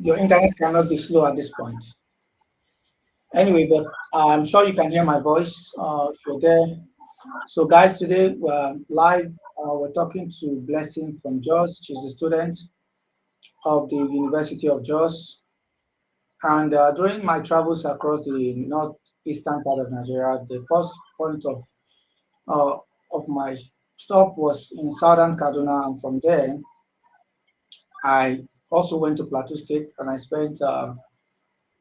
Your internet cannot be slow at this point. Anyway, but I'm sure you can hear my voice if you're there. So, guys, today we're live. We're talking to Blessing from Jos. She's a student of the University of Jos. And during my travels across the northeastern part of Nigeria, the first point uh, of my stop was in southern Kaduna, and from there, I also went to Plateau State, and I spent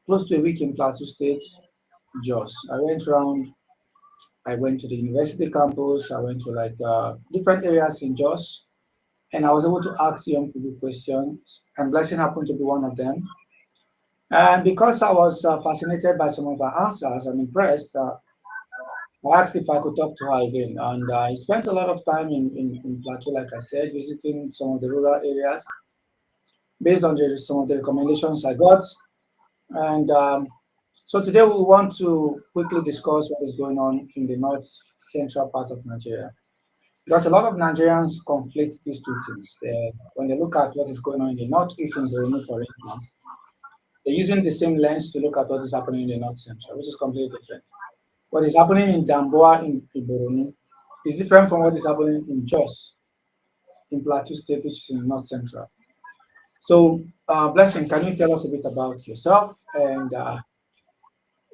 close to a week in Plateau State, Jos. I went around. I went to the university campus. I went to like different areas in Jos, and I was able to ask young people questions. And Blessing happened to be one of them. And because I was fascinated by some of her answers and impressed, I asked if I could talk to her again. And I spent a lot of time in Plateau, like I said, visiting some of the rural areas based on some of the recommendations I got. And so today we want to quickly discuss what is going on in the north central part of Nigeria. Because a lot of Nigerians conflate these two things. When they look at what is going on in the northeast in Borno, for instance, they're using the same lens to look at what is happening in the north central, which is completely different. What is happening in Damboa in Borno is different from what is happening in Jos, in Plateau State, which is in north central. So, Blessing, can you tell us a bit about yourself? And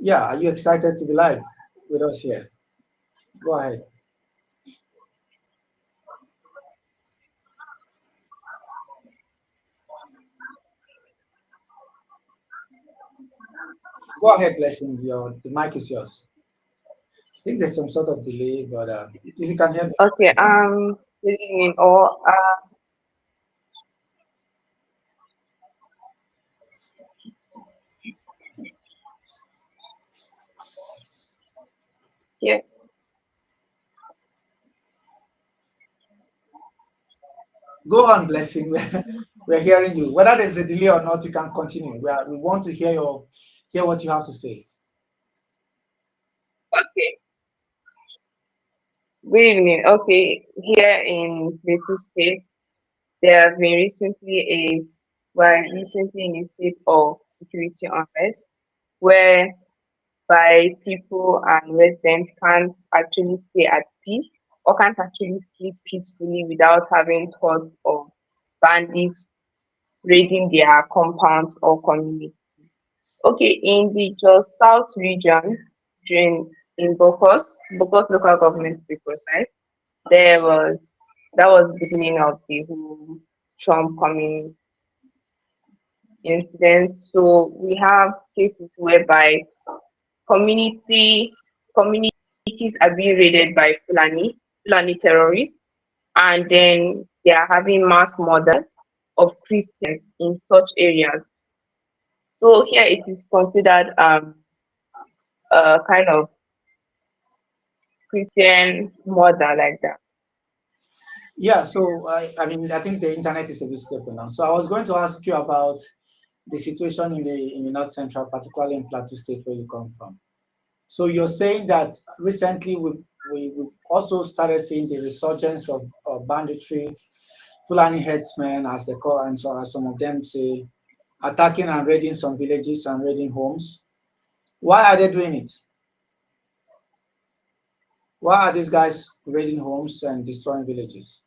yeah, are you excited to be live with us here? Go ahead. Go ahead, Blessing. The mic is yours. I think there's some sort of delay, but if you can hear me. Okay, good evening all. Yeah, Go on, Blessing. We're hearing you. Whether there's a delay or not, you can continue. We want to hear what you have to say. okay. Good evening. Okay, here in Plateau State, there have been recently in a state of security unrest, whereby people and residents can't actually stay at peace or can't actually sleep peacefully without having thoughts of bandits raiding their compounds or communities. Okay, in the Jos South region, during in Bokos local government to be precise, there was that was the beginning of the whole Trump coming incident. So we have cases whereby communities communities are being raided by Fulani terrorists, and then they are having mass murder of Christians in such areas. So here it is considered a kind of Christian mother like that. Yeah, so I mean, I think the internet is a bit stable now. So I was going to ask you about the situation in the north central, particularly in Plateau State, where you come from. So you're saying that recently we've also started seeing the resurgence of banditry, Fulani headsmen, as they call, and so as some of them say, attacking and raiding some villages and raiding homes. Why are they doing it? Why are these guys raiding homes and destroying villages?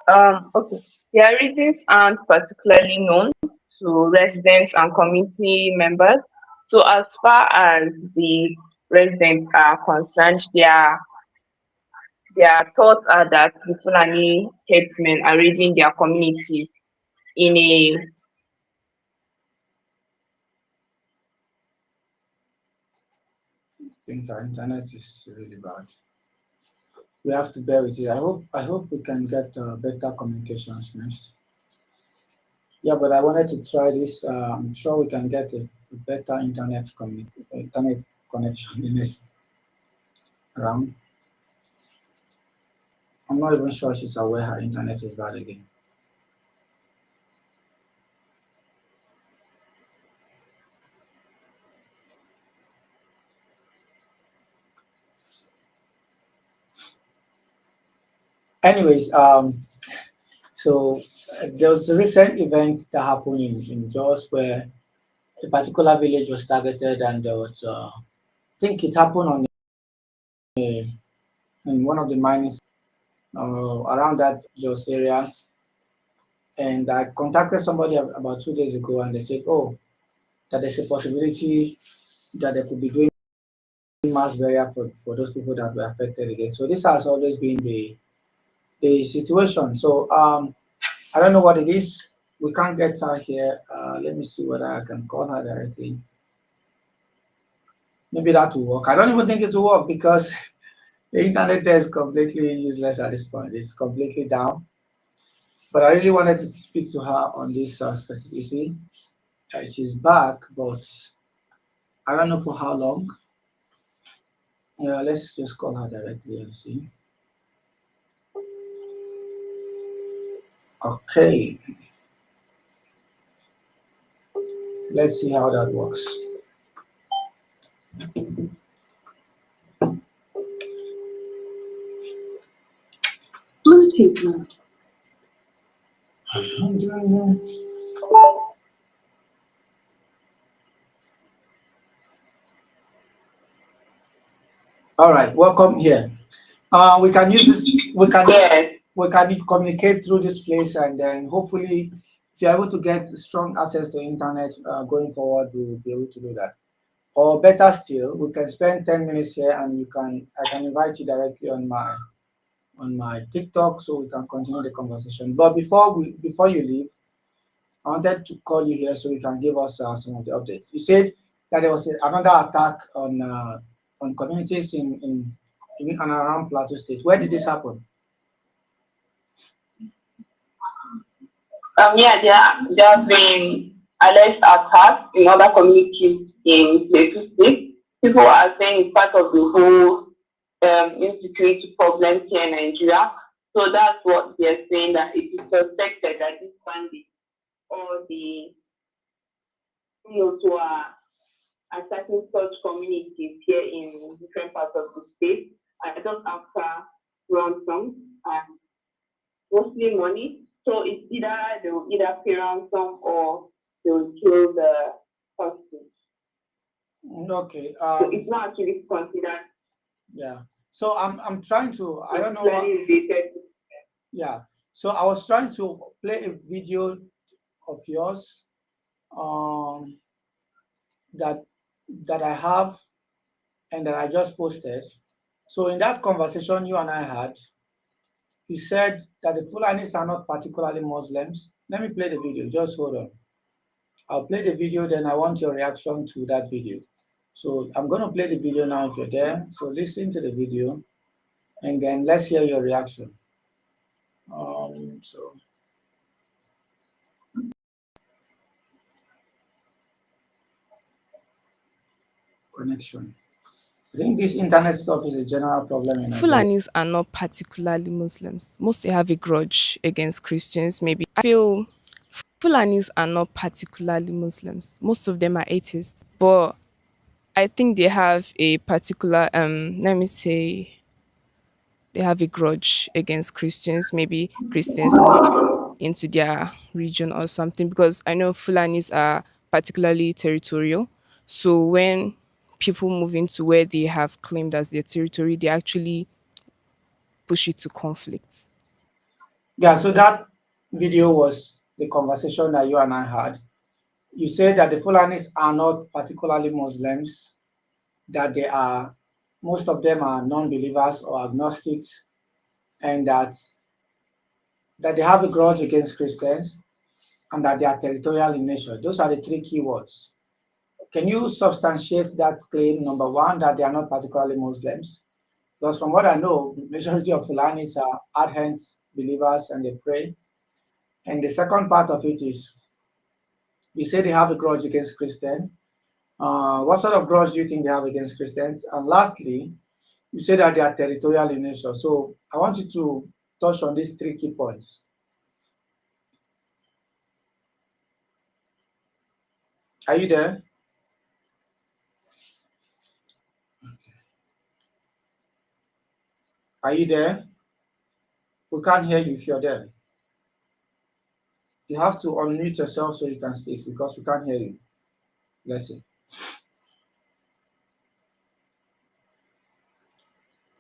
Okay. Their reasons aren't particularly known to residents and community members. So as far as the residents are concerned, their thoughts are that the Fulani headsmen are raiding their communities in a I think our internet is really bad. We have to bear with it. I hope we can get better communications next. Yeah, but I wanted to try this. I'm sure we can get a better internet connection the next round. I'm not even sure she's aware her internet is bad again. Anyways, So there was a recent event that happened in Jos where a particular village was targeted, and there was, I think it happened in one of the mining around that Jos area. And I contacted somebody about 2 days ago, and they said, "Oh, that there's a possibility that they could be doing mass burial for those people that were affected again." So this has always been the situation. So I don't know what it is. We can't get her here. Let me see whether I can call her directly. Maybe that will work. I don't even think it will work because the internet there is completely useless at this point. It's completely down. But I really wanted to speak to her on this specific issue. She's back, but I don't know for how long. Let's just call her directly and see. Okay, let's see how that works. Bluetooth mode. All right, welcome here. We can use this. We can communicate through this place, and then hopefully, if you're able to get strong access to internet going forward, we will be able to do that. Or better still, we can spend 10 minutes here, and I can invite you directly on my TikTok, so we can continue the conversation. But before you leave, I wanted to call you here so you can give us some of the updates. You said that there was another attack on communities in and around Plateau State. Where did this happen? There have been alleged attacks in other communities in Plateau State. People are saying it's part of the whole insecurity problems here in Nigeria. So that's what they're saying, that it is suspected that these bandits or the who are attacking such communities here in different parts of the state are just after ransom and mostly money. So it's either they will either pay ransom or they will kill the hostage. Okay. So it's not actually considered. Yeah. So I'm trying to. I don't know. Related. Yeah. So I was trying to play a video of yours, that I have and that I just posted. So in that conversation you and I had, you said that the Fulanis are not particularly Muslims. Let me play the video. Just hold on. I'll play the video, then I want your reaction to that video. So I'm going to play the video now if you're there. So listen to the video, and then let's hear your reaction. Connection. I think this internet stuff is a general problem in Nigeria. Fulanis are not particularly Muslims. Mostly have a grudge against Christians, maybe. I feel Fulanis are not particularly Muslims. Most of them are atheists. But I think they have a particular, let me say, they have a grudge against Christians. Maybe Christians moved into their region or something, because I know Fulanis are particularly territorial. So when people move into where they have claimed as their territory, they actually push it to conflict. Yeah, so that video was the conversation that you and I had. You said that the Fulanis are not particularly Muslims, that most of them are non-believers or agnostics, and that they have a grudge against Christians, and that they are territorial in nature. Those are the three key words. Can you substantiate that claim, number one, that they are not particularly Muslims? Because from what I know, majority of Fulanis are ardent believers and they pray. And the second part of it is, you say they have a grudge against Christians. What sort of grudge do you think they have against Christians? And lastly, you say that they are territorial in nature. So I want you to touch on these three key points. Are you there? Are you there? We can't hear you if you're there. You have to unmute yourself so you can speak because we can't hear you. Blessing.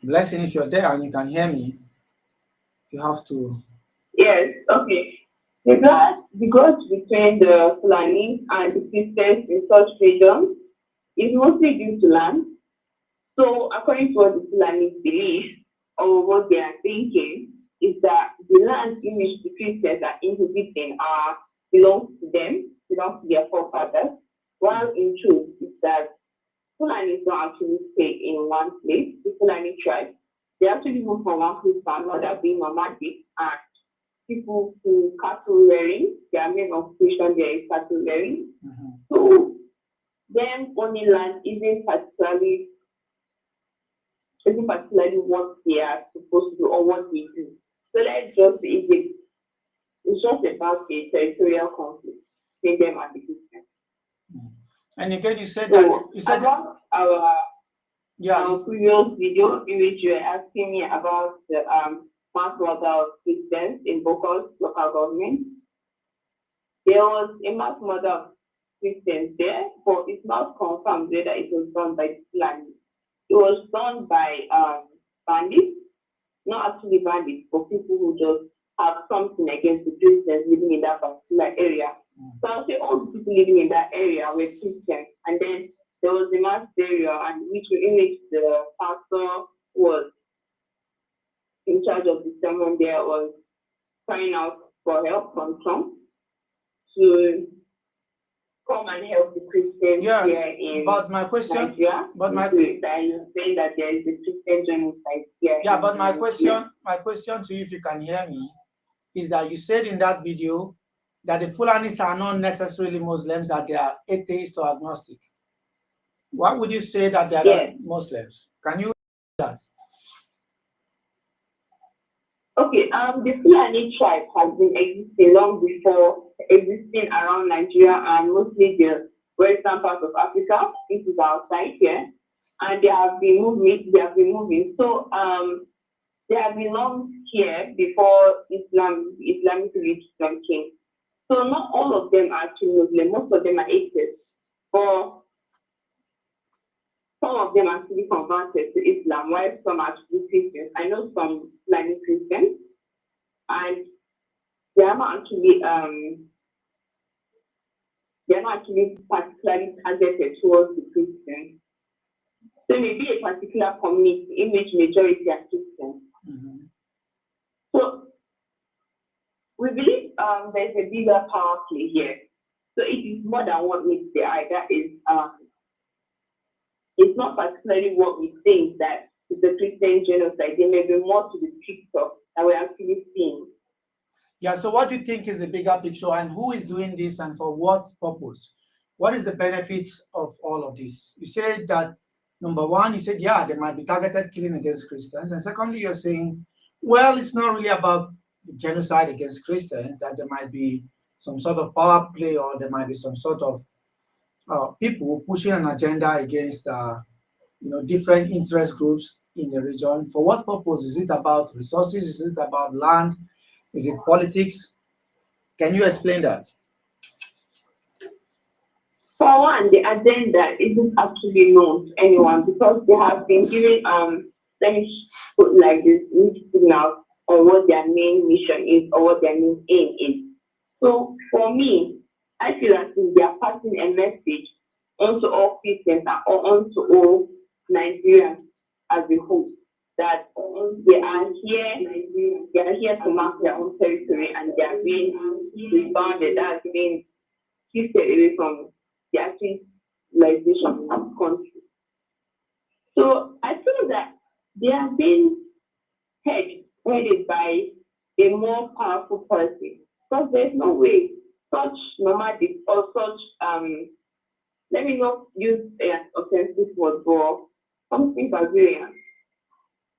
Blessing, if you're there and you can hear me, you have to. Yes, okay. The grudge between the Fulani and the Christians in such regions is mostly due to land. So, according to what the Fulani believe or what they are thinking, is that the land in which the Christians are inhabiting belongs to them, belongs to their forefathers, while in truth is that Fulani don't actually stay in one place. The Fulani tribe, they actually move from one place to another, being nomadic, and people who cattle rearing, their main occupation there is cattle rearing. Mm-hmm. So them owning land isn't particularly what they are supposed to do or what they do. So let's just say it's just about a territorial conflict between them and the Christians. And again, you said So that about our previous video in which you were asking me about the mass murder of Christians in Boko's local government, there was a mass murder of Christians there, but it's not confirmed whether it was done by the Fulani. It was done by bandits, not actually bandits, but people who just have something against the Christians living in that particular area. So I'll say all the people living in that area were Christians, and then there was a mass burial, and in which the pastor was in charge of the sermon there was crying out for help from Trump to come and help the Christians here in but my question, Nigeria. but my that you're saying that there is a Christian genocide here. Yeah, but my question to you, if you can hear me, is that you said in that video that the Fulanis are not necessarily Muslims, that they are atheists or agnostic. Why would you say that they are not Muslims? Can you that? Okay, the Fulani tribe has been existing long before existing around Nigeria and mostly the western part of Africa. This is outside here, and they have been moving. So they have belonged here before Islamic religion came. So not all of them are actually Muslim. Most of them are atheists, but some of them actually converted to Islam, while some are actually Christians. I know some Islamic Christians, and they are not actually particularly targeted towards the Christians. So maybe a particular community in which majority are Christians. Mm-hmm. So we believe there's a bigger power play here. So it is more than what meets the eye. That is, it's not particularly what we think that it's a Christian genocide. There may be more to the picture that we're actually seeing. Yeah, so what do you think is the bigger picture, and who is doing this and for what purpose? What is the benefits of all of this? You said that, number one, you said, yeah, there might be targeted killing against Christians. And secondly, you're saying, well, it's not really about genocide against Christians, that there might be some sort of power play, or there might be some sort of people pushing an agenda against different interest groups in the region. For what purpose? Is it about resources? Is it about land? Is it politics? Can you explain that? For one, the agenda isn't actually known to anyone because they have been given let me put like this mixed signals on what their main mission is or what their main aim is. So for me, I feel as if they are passing a message onto all Christians or onto all Nigerians as a whole that they are here to mark their own territory, and they are being rebounded, that is being shifted away from the actual civilization of the country. So I feel that they are being headed by a more powerful person, because there's no way such nomadic or such let me not use an offensive word, but something Brazilian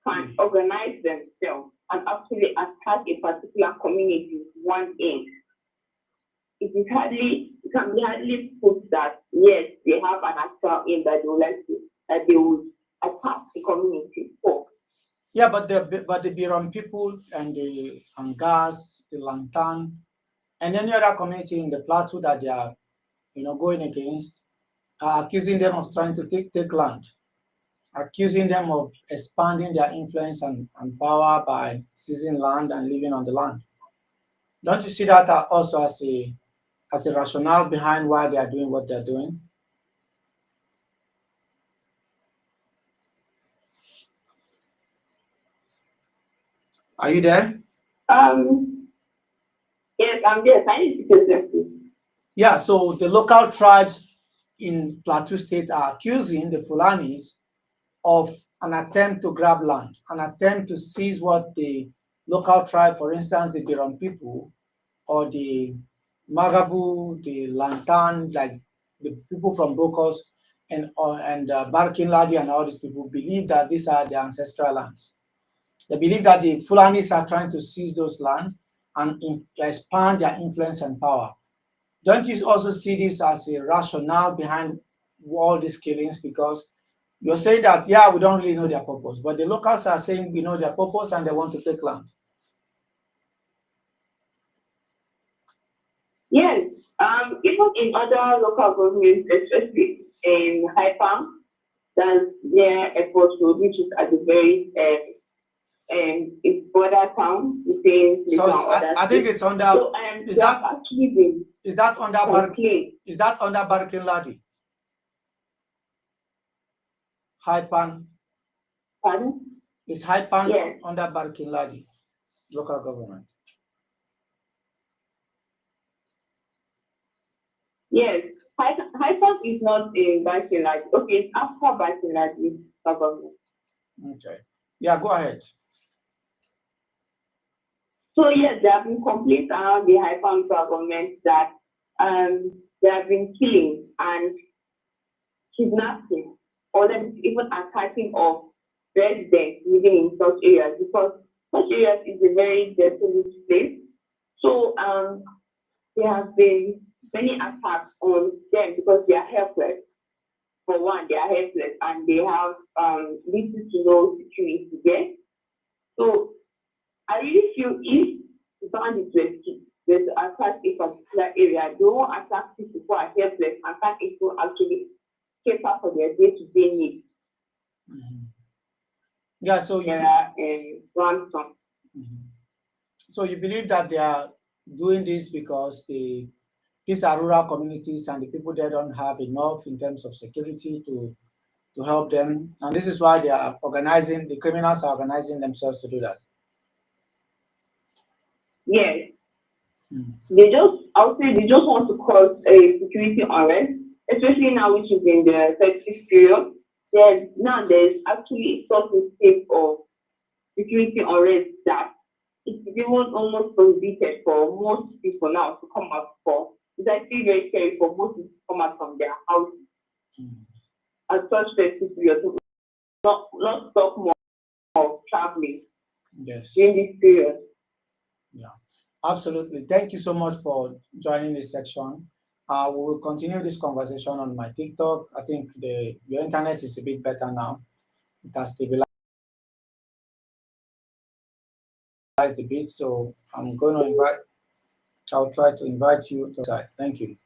can organize themselves and actually attack a particular community with one aim. It can be hardly put that yes, they have an actual aim that they would attack the community for. Yeah, but the Biron people and the Angas, the Lantan, and any other community in the plateau that they are, going against, are accusing them of trying to take land, accusing them of expanding their influence and power by seizing land and living on the land. Don't you see that also as a rationale behind why they are doing what they're doing? Are you there? Yes, I'm there. Can you speak yourself? Yeah, so the local tribes in Plateau State are accusing the Fulanis of an attempt to grab land, an attempt to seize what the local tribe, for instance, the Biron people or the Magavu, the Lantan, like the people from Bokos and Barkin Ladi and all these people believe that these are their ancestral lands. They believe that the Fulanis are trying to seize those lands and expand their influence and power. Don't you also see this as a rationale behind all these killings? Because you're saying that, yeah, we don't really know their purpose, but the locals are saying we know their purpose and they want to take land. Yes, even in other local governments, especially in Haipam, that's near Airport Road, which is at the very it's border town between So I think it's under. So is they have that actually been is that under complained. Is that under Barkin Ladi? Haipan Pardon? is Haipan Yes. under Barkin Ladi local government? Yes, Haipam is not in Bachelor. Okay, it's after Bachelor government. Okay. Yeah, go ahead. So yes, there have been complaints around the Haipam government that there have been killing and kidnapping or then even attacking of residents living in such areas because such areas is a very desolate place. So there have been many attacks on them because they are helpless. For one, they are helpless and they have little to no security there. So I really feel if the bandits were to attack a particular area, they won't attack people who are helpless and can't even actually cater for their day-to-day needs. Mm-hmm. Yeah, so there are ransom. Mm-hmm. So you believe that they are doing this because these are rural communities and the people there don't have enough in terms of security to help them, and this is why they are organizing. The criminals are organizing themselves to do that. Yes. Mm. I would say they just want to cause a security unrest, especially now which is in the festive period. Now there's actually such a state of security unrest that it's even almost prohibited for most people now to come out for. It's actually very scary for most people to come out from their houses at such festive period to not stop more of traveling during this period. Yeah, absolutely. Thank you so much for joining this section. We will continue this conversation on my TikTok. I think your internet is a bit better now. It has stabilized a bit, so I'll try to invite you to the side. Thank you.